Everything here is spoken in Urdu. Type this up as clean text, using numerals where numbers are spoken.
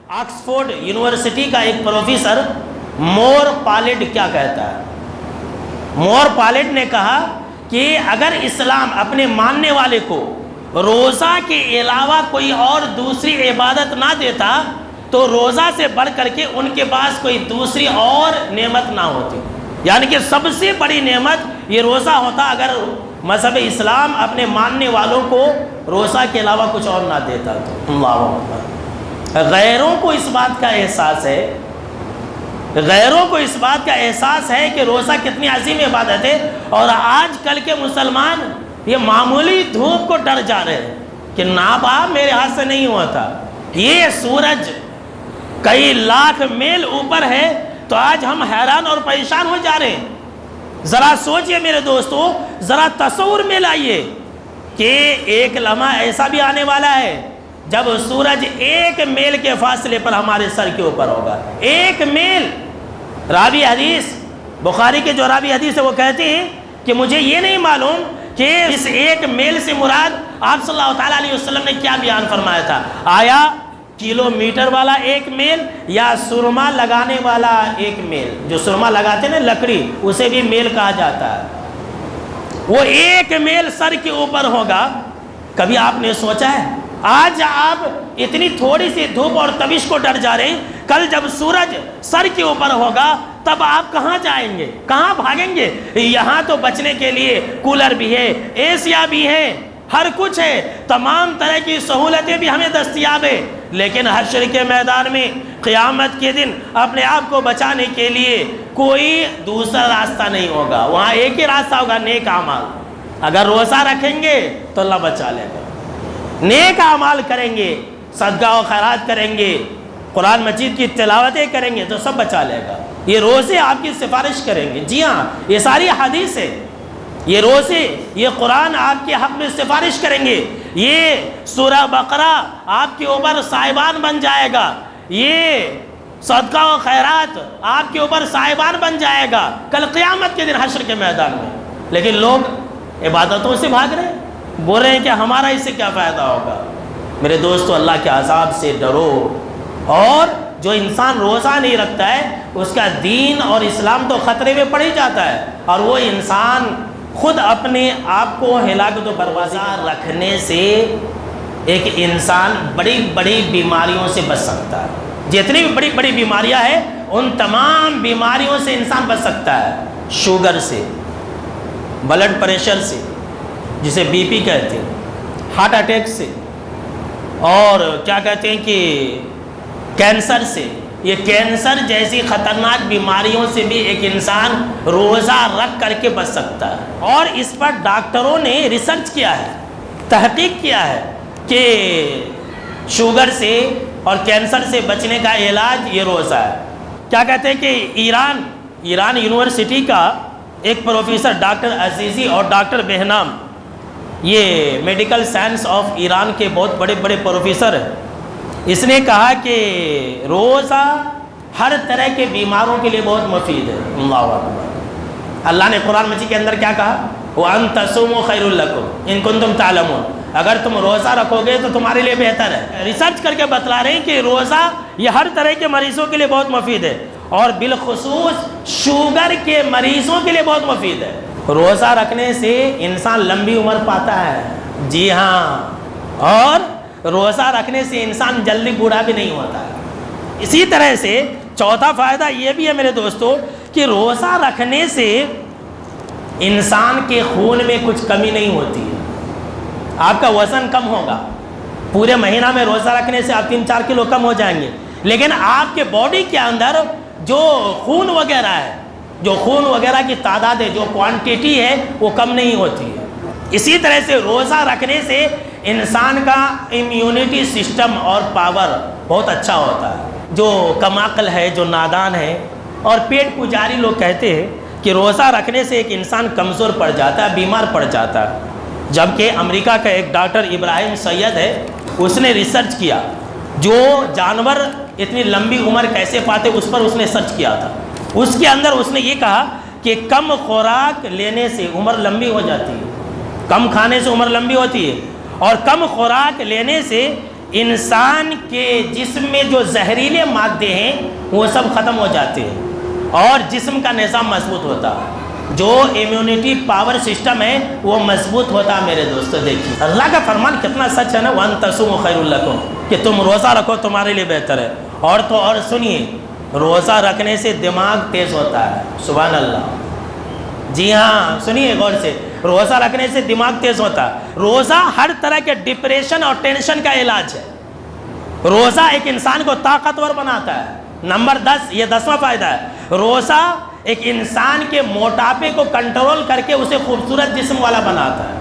آکسفورڈ یونیورسٹی کا ایک پروفیسر مور پالٹ کیا کہتا ہے؟ مور پالٹ نے کہا کہ اگر اسلام اپنے ماننے والے کو روزہ کے علاوہ کوئی اور دوسری عبادت نہ دیتا تو روزہ سے بڑھ کر کے ان کے پاس کوئی دوسری اور نعمت نہ ہوتی، یعنی کہ سب سے بڑی نعمت یہ روزہ ہوتا اگر مذہب اسلام اپنے ماننے والوں کو روزہ کے علاوہ کچھ اور نہ دیتا تو۔ اللہ اکبر۔ غیروں کو اس بات کا احساس ہے، غیروں کو اس بات کا احساس ہے کہ روزہ کتنی عظیم عبادت ہے، اور آج کل کے مسلمان یہ معمولی دھوپ کو ڈر جا رہے ہیں کہ نا باپ میرے ہاتھ سے نہیں ہوا تھا، یہ سورج کئی لاکھ میل اوپر ہے تو آج ہم حیران اور پریشان ہو جا رہے ہیں۔ ذرا سوچئے میرے دوستو، ذرا تصور میں لائیے کہ ایک لمحہ ایسا بھی آنے والا ہے جب سورج 1 میل کے فاصلے پر ہمارے سر کے اوپر ہوگا۔ 1 میل۔ راوی حدیث، بخاری کے جو راوی حدیث ہے وہ کہتے ہیں کہ مجھے یہ نہیں معلوم کہ اس 1 میل سے مراد آپ صلی اللہ تعالیٰ علیہ وسلم نے کیا بیان فرمایا تھا، آیا کلومیٹر والا 1 میل یا سرما لگانے والا 1 میل؟ جو سرما لگاتے ہیں نا لکڑی، اسے بھی میل کہا جاتا ہے، وہ 1 میل سر کے اوپر ہوگا۔ کبھی آپ نے سوچا ہے؟ آج آپ اتنی تھوڑی سی دھوپ اور تبش کو ڈر جا رہے ہیں، کل جب سورج سر کے اوپر ہوگا تب آپ کہاں جائیں گے، کہاں بھاگیں گے؟ یہاں تو بچنے کے لیے کولر بھی ہے، ایسیا بھی ہے، ہر کچھ ہے، تمام طرح کی سہولتیں بھی ہمیں دستیاب ہے، لیکن حشر کے میدان میں قیامت کے دن اپنے آپ کو بچانے کے لیے کوئی دوسرا راستہ نہیں ہوگا، وہاں ایک ہی راستہ ہوگا، نیک اعمال۔ اگر روزہ رکھیں گے تو اللہ بچا لے گا، نیک اعمال کریں گے، صدقہ و خیرات کریں گے، قرآن مجید کی تلاوتیں کریں گے تو سب بچا لے گا۔ یہ روزے آپ کی سفارش کریں گے، جی ہاں یہ ساری حدیث ہے، یہ روزے، یہ قرآن آپ کے حق میں سفارش کریں گے، یہ سورہ بقرہ آپ کے اوپر صاحبان بن جائے گا، یہ صدقہ و خیرات آپ کے اوپر صاحبان بن جائے گا کل قیامت کے دن حشر کے میدان میں۔ لیکن لوگ عبادتوں سے بھاگ رہے ہیں، بول رہے ہیں کہ ہمارا اس سے کیا فائدہ ہوگا۔ میرے دوستو، اللہ کے عذاب سے ڈرو، اور جو انسان روزہ نہیں رکھتا ہے اس کا دین اور اسلام تو خطرے میں پڑ ہی جاتا ہے، اور وہ انسان خود اپنے آپ کو ہلاکت و بربادی رکھنے سے ایک انسان بڑی بڑی بیماریوں سے بچ سکتا ہے۔ جتنی بھی بڑی بڑی بیماریاں ہیں ان تمام بیماریوں سے انسان بچ سکتا ہے، شوگر سے، بلڈ پریشر سے جسے بی پی کہتے ہیں، ہارٹ اٹیک سے، اور کیا کہتے ہیں کہ کینسر سے۔ یہ کینسر جیسی خطرناک بیماریوں سے بھی ایک انسان روزہ رکھ کر کے بچ سکتا ہے، اور اس پر ڈاکٹروں نے ریسرچ کیا ہے، تحقیق کیا ہے کہ شوگر سے اور کینسر سے بچنے کا علاج یہ روزہ ہے۔ کیا کہتے ہیں کہ ایران یونیورسٹی کا ایک پروفیسر ڈاکٹر عزیزی اور ڈاکٹر بہنام، یہ میڈیکل سائنس آف ایران کے بہت بڑے بڑے پروفیسر ہیں، اس نے کہا کہ روزہ ہر طرح کے بیماروں کے لیے بہت مفید ہے۔ اللہ اکبر۔ اللہ نے قرآن مجید کے اندر کیا کہا؟ وَأَن تَصُومُوا خَيْرٌ لَكُمْ إِن كُنتُمْ تَعْلَمُونَ۔ اگر تم روزہ رکھو گے تو تمہارے لیے بہتر ہے۔ ریسرچ کر کے بتلا رہے ہیں کہ روزہ یہ ہر طرح کے مریضوں کے لیے بہت مفید ہے، اور بالخصوص شوگر کے مریضوں کے لیے بہت مفید ہے۔ روزہ رکھنے سے انسان لمبی عمر پاتا ہے، جی ہاں، اور روزہ رکھنے سے انسان جلدی بوڑھا بھی نہیں ہوتا ہے۔ اسی طرح سے چوتھا فائدہ یہ بھی ہے میرے دوستو کہ روزہ رکھنے سے انسان کے خون میں کچھ کمی نہیں ہوتی ہے، آپ کا وزن کم ہوگا، پورے مہینہ میں روزہ رکھنے سے آپ 3-4 کلو کم ہو جائیں گے، لیکن آپ کے باڈی کے اندر جو خون وغیرہ کی تعداد ہے، جو کوانٹیٹی ہے وہ کم نہیں ہوتی ہے۔ اسی طرح سے روزہ رکھنے سے انسان کا امیونٹی سسٹم اور پاور بہت اچھا ہوتا ہے۔ جو کم عقل ہے، جو نادان ہے اور پیٹ پجاری لوگ کہتے ہیں کہ روزہ رکھنے سے ایک انسان کمزور پڑ جاتا ہے، بیمار پڑ جاتا ہے، جبکہ امریکہ کا ایک ڈاکٹر ابراہیم سید ہے، اس نے ریسرچ کیا، جو جانور اتنی لمبی عمر کیسے پاتے اس پر اس نے سرچ کیا تھا۔ اس کے اندر اس نے یہ کہا کہ کم خوراک لینے سے عمر لمبی ہو جاتی ہے، کم کھانے سے عمر لمبی ہوتی ہے، اور کم خوراک لینے سے انسان کے جسم میں جو زہریلے مادے ہیں وہ سب ختم ہو جاتے ہیں اور جسم کا نظام مضبوط ہوتا ہے، جو امیونٹی پاور سسٹم ہے وہ مضبوط ہوتا ہے۔ میرے دوستو دیکھیے اللہ کا فرمان کتنا سچ ہے نا، وَأَن تَصُومُوا خَيْرٌ لَكُمْ، کہ تم روزہ رکھو تمہارے لیے بہتر ہے۔ اور تو اور سنیے، روزہ رکھنے سے دماغ تیز ہوتا ہے، سبحان اللہ، جی ہاں سنیے غور سے، روزہ رکھنے سے دماغ تیز ہوتا ہے۔ روزہ ہر طرح کے ڈپریشن اور ٹینشن کا علاج ہے۔ روزہ ایک انسان کو طاقتور بناتا ہے۔ نمبر 10، یہ 10واں فائدہ ہے، روزہ ایک انسان کے موٹاپے کو کنٹرول کر کے اسے خوبصورت جسم والا بناتا ہے۔